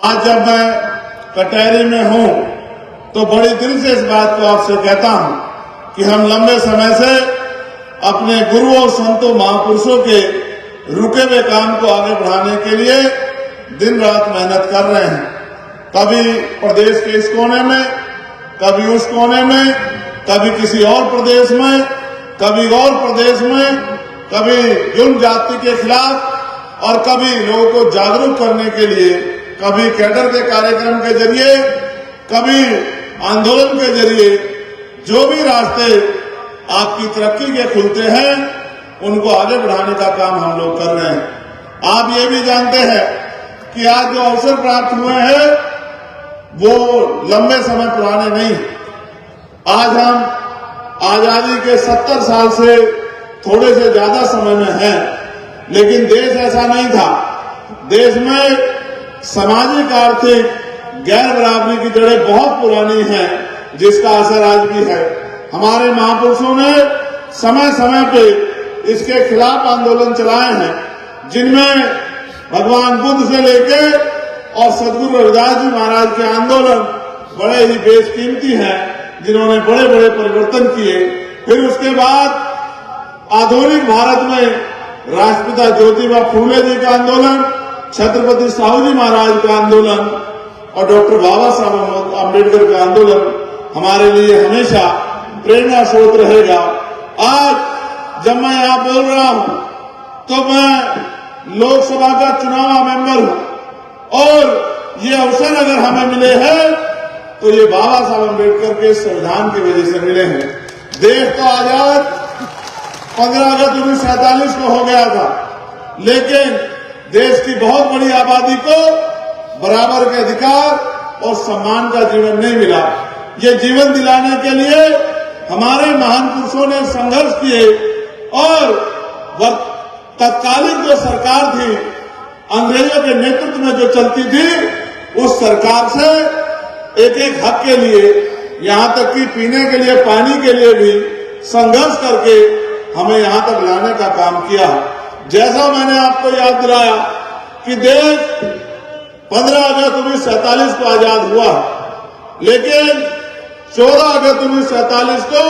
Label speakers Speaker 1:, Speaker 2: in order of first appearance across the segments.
Speaker 1: आज जब मैं कटहरी में हूं तो बड़ी दिल से इस बात को आपसे कहता हूं कि हम लंबे समय से अपने गुरुओं संतों महापुरुषों के रुके हुए काम को आगे बढ़ाने के लिए दिन रात मेहनत कर रहे हैं। कभी प्रदेश के इस कोने में, कभी उस कोने में, कभी किसी और प्रदेश में, कभी और प्रदेश में, कभी जुल्म जाति के खिलाफ और कभी लोगों को जागरूक करने के लिए, कभी कैडर के कार्यक्रम के जरिए, कभी आंदोलन के जरिए, जो भी रास्ते आपकी तरक्की के खुलते हैं उनको आगे बढ़ाने का काम हम लोग कर रहे हैं। आप ये भी जानते हैं कि आज जो अवसर प्राप्त हुए हैं वो लंबे समय पुराने नहीं। आज हम आजादी के 70 साल से थोड़े से ज्यादा समय में हैं, लेकिन देश ऐसा नहीं था। देश में सामाजिक आर्थिक गैर बराबरी की जड़ें बहुत पुरानी हैं, जिसका असर आज भी है। हमारे महापुरुषों ने समय समय पे इसके खिलाफ आंदोलन चलाए हैं, जिनमें भगवान बुद्ध से लेके और सदगुरु रविदास जी महाराज के आंदोलन बड़े ही बेशकीमती हैं, जिन्होंने बड़े बड़े परिवर्तन किए। फिर उसके बाद आधुनिक भारत में राष्ट्रपिता ज्योतिबा फूले जी का आंदोलन, छत्रपति साहू जी महाराज का आंदोलन और डॉक्टर बाबा साहब अम्बेडकर का आंदोलन हमारे लिए हमेशा प्रेरणा स्रोत रहेगा। आज जब मैं यहाँ बोल रहा हूँ तो मैं लोकसभा का चुनावा मेंबर हूँ और ये अवसर अगर हमें मिले हैं तो ये बाबा साहब अम्बेडकर के संविधान की वजह से मिले हैं। देश तो आजाद 15 अगस्त 1947 को हो गया था, लेकिन देश की बहुत बड़ी आबादी को बराबर के अधिकार और सम्मान का जीवन नहीं मिला। ये जीवन दिलाने के लिए हमारे महान पुरुषों ने संघर्ष किए और तत्कालीन जो सरकार थी, अंग्रेजों के नेतृत्व में जो चलती थी, उस सरकार से एक एक हक के लिए, यहाँ तक कि पीने के लिए, पानी के लिए भी संघर्ष करके हमें यहाँ तक लाने का काम किया। जैसा मैंने आपको याद दिलाया कि देश 15 अगस्त 1947 को आजाद हुआ, लेकिन 14 अगस्त 1947 को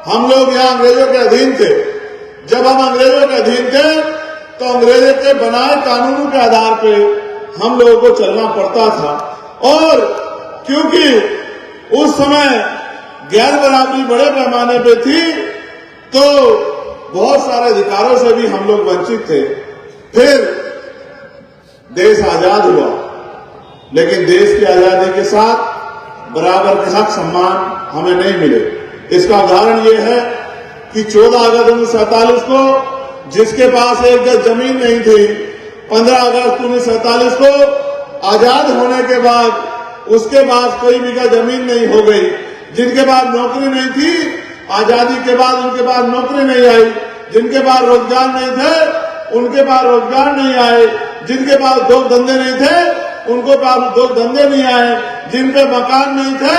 Speaker 1: हम लोग यहाँ अंग्रेजों के अधीन थे। जब हम अंग्रेजों के अधीन थे तो अंग्रेजों के बनाए कानूनों के आधार पे हम लोगों को चलना पड़ता था, और क्योंकि उस समय गैर बराबरी बड़े पैमाने पे थी तो बहुत सारे अधिकारों से भी हम लोग वंचित थे। फिर देश आजाद हुआ, लेकिन देश की आजादी के साथ बराबर के हक सम्मान हमें नहीं मिले। इसका उदाहरण यह है कि 14 अगस्त 1947 को जिसके पास एक गज जमीन नहीं थी, 15 अगस्त 1947 को आजाद होने के बाद उसके पास कोई बीघा जमीन नहीं हो गई। जिनके पास नौकरी नहीं थी, आजादी के बाद उनके पास नौकरी नहीं आई। जिनके पास रोजगार नहीं थे, उनके पास रोजगार नहीं आए। जिनके पास दो धंधे नहीं थे, उनको पास दो धंधे नहीं आए। जिनके मकान नहीं थे,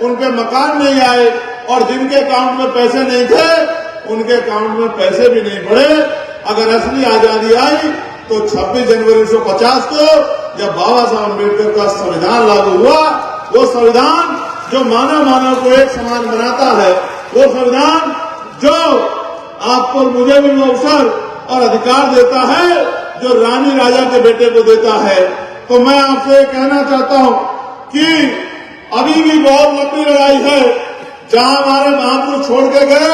Speaker 1: उनके मकान नहीं आए, और जिनके अकाउंट में पैसे नहीं थे, उनके अकाउंट में पैसे भी नहीं बढ़े। अगर असली आजादी आई तो 26 जनवरी 1950 को जब बाबा साहब अम्बेडकर का संविधान लागू हुआ, वो संविधान जो मानव को एक समान बनाता है, वो संविधान जो आपको मुझे भी अवसर और अधिकार देता है जो रानी राजा के बेटे को देता है। तो मैं आपसे कहना चाहता हूं कि अभी भी बहुत लंबी लड़ाई है। जहां हमारे महापुरुष छोड़ के गए,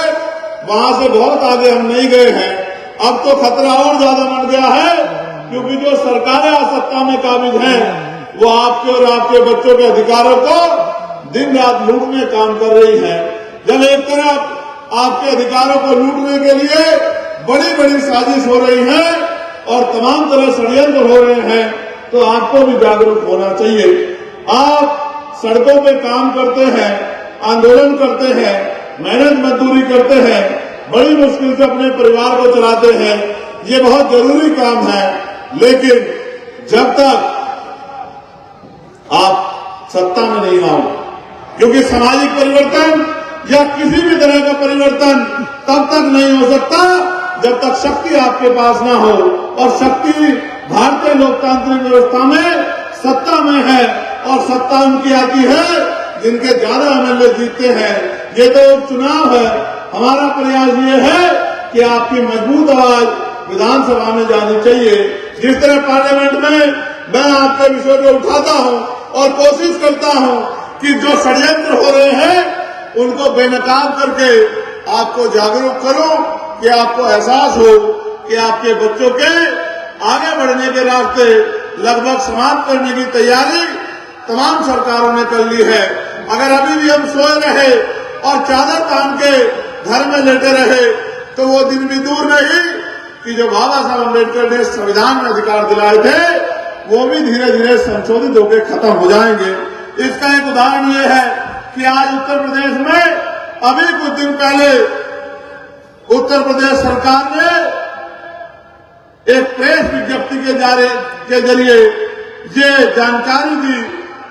Speaker 1: वहां से बहुत आगे हम नहीं गए हैं। अब तो खतरा और ज्यादा बढ़ गया है, क्योंकि जो सरकारें सत्ता में काबिज हैं, वो आपके और आपके बच्चों के अधिकारों को दिन रात लूटने काम कर रही है। जब एक तरफ आपके अधिकारों को लूटने के लिए बड़ी बड़ी साजिश हो रही है और तमाम तरह षड्यंत्र हो रहे हैं, तो आपको भी जागरूक होना चाहिए। आप सड़कों पे काम करते हैं, आंदोलन करते हैं, मेहनत मजदूरी करते हैं, बड़ी मुश्किल से अपने परिवार को चलाते हैं। ये बहुत जरूरी काम है, लेकिन जब तक आप सत्ता में नहीं आओ, क्योंकि सामाजिक परिवर्तन या किसी भी तरह का परिवर्तन तब तक नहीं हो सकता जब तक शक्ति आपके पास ना हो। और शक्ति भारतीय लोकतांत्रिक व्यवस्था में सत्ता में सत्ता उनकी आती है जिनके ज्यादा एमएलए जीतते हैं। ये तो चुनाव है। हमारा प्रयास ये है कि आपकी मजबूत आवाज विधानसभा में जानी चाहिए। जिस तरह पार्लियामेंट में मैं आपके विषय को उठाता हूं और कोशिश करता हूं कि जो षड्यंत्र हो रहे हैं उनको बेनकाब करके आपको जागरूक करूं कि आपको एहसास हो कि आपके बच्चों के आगे बढ़ने के रास्ते लगभग समाप्त करने की तैयारी तमाम सरकारों ने कर ली है। अगर अभी भी हम सोए रहे और चादर तान के घर में लेटे रहे तो वो दिन भी दूर नहीं कि जो बाबा साहब अम्बेडकर ने संविधान में अधिकार दिलाए थे वो भी धीरे धीरे संशोधित होकर खत्म हो जाएंगे। इसका एक उदाहरण ये है कि आज उत्तर प्रदेश में अभी कुछ दिन पहले उत्तर प्रदेश सरकार ने एक प्रेस विज्ञप्ति के जरिए ये जानकारी दी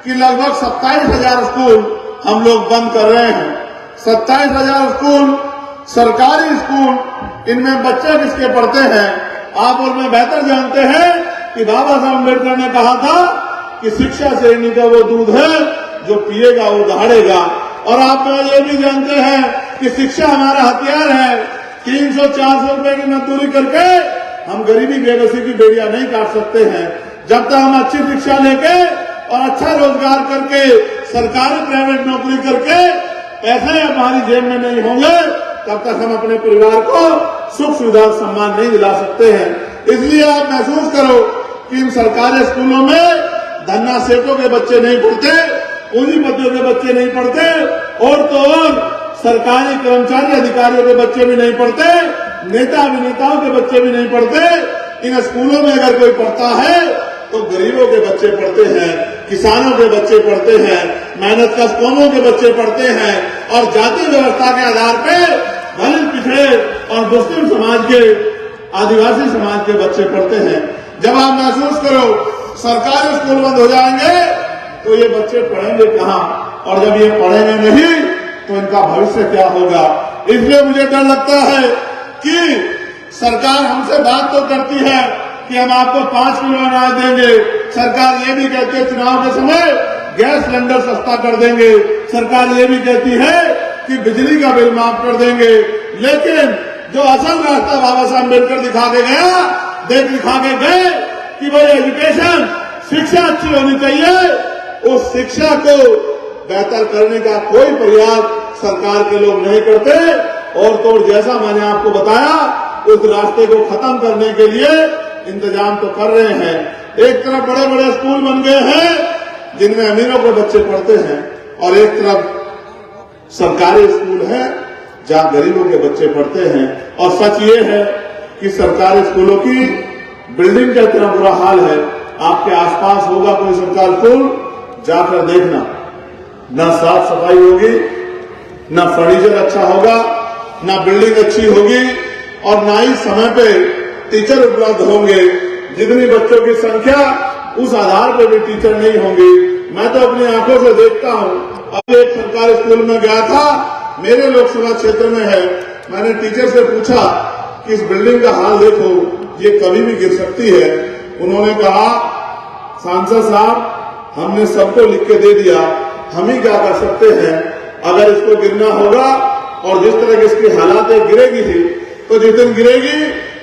Speaker 1: कि लगभग 27,000 स्कूल हम लोग बंद कर रहे हैं। 27,000 स्कूल, सरकारी स्कूल, इनमें बच्चे किसके पढ़ते हैं? आप और मैं बेहतर जानते हैं कि बाबा साहब अम्बेडकर ने कहा था कि शिक्षा श्रेणी का वो दूध है जो पिएगा वो दहाड़ेगा। और आप ये भी जानते हैं कि शिक्षा हमारा हथियार है। 300-400 रुपए की मजदूरी करके हम गरीबी बेबसी की बेड़ियां नहीं काट सकते हैं। जब तक हम अच्छी शिक्षा लेके और अच्छा रोजगार करके सरकारी प्राइवेट नौकरी करके पैसे हमारी जेब में नहीं होंगे तब तक हम अपने परिवार को सुख सुविधा सम्मान नहीं दिला सकते हैं। इसलिए आप महसूस करो कि इन सरकारी स्कूलों में धन्ना सेठों के बच्चे नहीं पढ़ते, पूंजीपतियों के बच्चे नहीं पढ़ते और तो और सरकारी कर्मचारी अधिकारियों के बच्चे भी नहीं पढ़ते, नेता अभिनेताओं के बच्चे भी नहीं पढ़ते। इन स्कूलों में अगर कोई पढ़ता है तो गरीबों के बच्चे पढ़ते हैं, किसानों के बच्चे पढ़ते हैं, मेहनत कश कौमों के बच्चे पढ़ते हैं और जाति व्यवस्था के आधार पर दलित, पिछड़े और मुस्लिम समाज के, आदिवासी समाज के बच्चे पढ़ते हैं। जब आप महसूस करो सरकारी स्कूल बंद हो जाएंगे तो ये बच्चे पढ़ेंगे कहाँ? और जब ये पढ़ेंगे नहीं तो इनका भविष्य क्या होगा? इसलिए मुझे डर लगता है कि सरकार हमसे बात तो करती है कि हम आपको 5 किलो अनाज देंगे। सरकार ये भी कहती है चुनाव के समय गैस सिलेंडर सस्ता कर देंगे। सरकार ये भी कहती है कि बिजली का बिल माफ कर देंगे। लेकिन जो असल रास्ता बाबा साहब अम्बेडकर दिखा के गए कि भाई एजुकेशन, शिक्षा अच्छी होनी चाहिए, उस शिक्षा को बेहतर करने का कोई प्रयास सरकार के लोग नहीं करते। और तो जैसा मैंने आपको बताया उस रास्ते को खत्म करने के लिए इंतजाम तो कर रहे हैं। एक तरफ बड़े बड़े स्कूल बन गए हैं जिनमें अमीरों के बच्चे पढ़ते हैं और एक तरफ सरकारी स्कूल है जहां गरीबों के बच्चे पढ़ते हैं। और सच ये है कि सरकारी स्कूलों की बिल्डिंग का इतना बुरा हाल है, आपके आसपास होगा कोई सरकारी स्कूल, जाकर देखना, न साफ सफाई होगी, न फर्नीचर अच्छा होगा, न बिल्डिंग अच्छी होगी और न ही समय पे टीचर उपलब्ध होंगे। जितनी बच्चों की संख्या उस आधार पर भी टीचर नहीं होंगे। मैं तो अपनी आंखों से देखता हूं। अब एक सरकारी स्कूल में गया था, मेरे लोकसभा क्षेत्र में है। मैंने टीचर से पूछा कि इस बिल्डिंग का हाल देखो, ये कभी भी गिर सकती है। उन्होंने कहा, सांसद साहब हमने सबको लिख के दे दिया, हम ही क्या कर सकते हैं। अगर इसको गिरना होगा और जिस तरह की इसकी हालात गिरेगी ही तो जिस दिन गिरेगी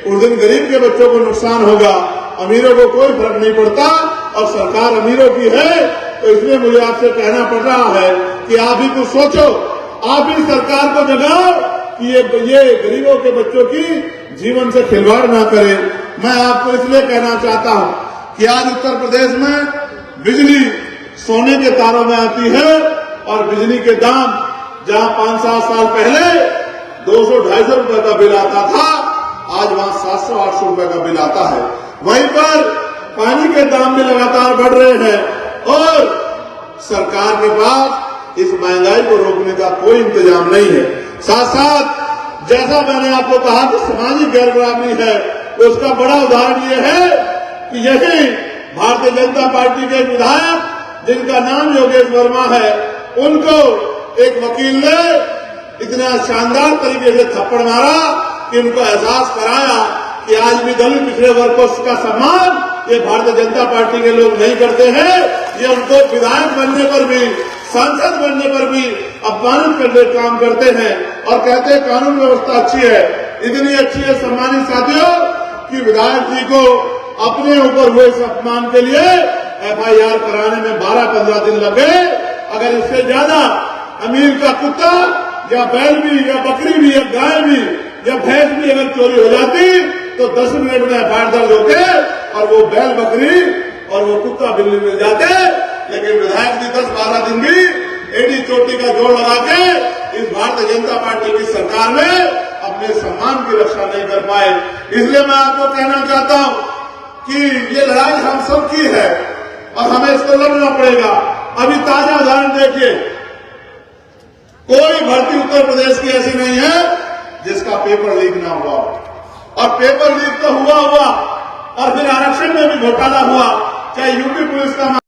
Speaker 1: उस दिन गरीब के बच्चों को नुकसान होगा, अमीरों को कोई फर्क नहीं पड़ता। और सरकार अमीरों की है तो इसलिए मुझे आपसे कहना पड़ रहा है कि आप भी कुछ सोचो, आप भी सरकार को जगाओ कि ये गरीबों के बच्चों की जीवन से खिलवाड़ ना करे। मैं आपको इसलिए कहना चाहता हूं कि आज उत्तर प्रदेश में बिजली सोने के तारों में आती है और बिजली के दाम जहां 5-7 साल पहले 200-250 रुपए का बिल आता था, आज वहां 700-800 रुपए का बिल आता है। वहीं पर पानी के दाम भी लगातार बढ़ रहे हैं और सरकार के पास इस महंगाई को रोकने का कोई इंतजाम नहीं है। साथ साथ जैसा मैंने आपको कहा कि सामाजिक गैर बराबरी है, उसका बड़ा उदाहरण ये है कि यही भारतीय जनता पार्टी के विधायक जिनका नाम योगेश वर्मा है, उनको एक वकील ने इतना शानदार तरीके से थप्पड़ मारा कि उनको एहसास कराया कि आज भी दलित पिछड़े वर्ग को का सम्मान ये भारतीय जनता पार्टी के लोग नहीं करते हैं। ये उनको विधायक बनने पर भी, सांसद बनने पर भी अपमानित करने का काम करते हैं और कहते हैं कानून व्यवस्था अच्छी है। इतनी अच्छी है सम्मानित साथियों कि विधायक जी को अपने ऊपर हुए इस अपमान के लिए FIR कराने में 12-15 दिन लग गए। अगर इससे ज्यादा अमीर का कुत्ता या बैल भी या बकरी भी या गाय भी या भैंस भी अगर चोरी हो जाती तो 10 मिनट में FIR दर्ज होते और वो बैल बकरी और वो कुत्ता बिल्ली मिल जाते। लेकिन विधायक जी 10-12 दिन भी एडी चोटी का जोड़ लगा के इस भारतीय जनता पार्टी की सरकार में अपने सम्मान की रक्षा नहीं कर पाए। इसलिए मैं आपको कहना चाहता हूं कि ये लड़ाई हम सब की है और हमें इसको लड़ना पड़ेगा। अभी ताजा उदाहरण देखिए, कोई भर्ती उत्तर प्रदेश की ऐसी नहीं है जिसका पेपर लीक ना हुआ और पेपर लीक तो हुआ और फिर आरक्षण में भी घोटाला हुआ, चाहे यूपी पुलिस का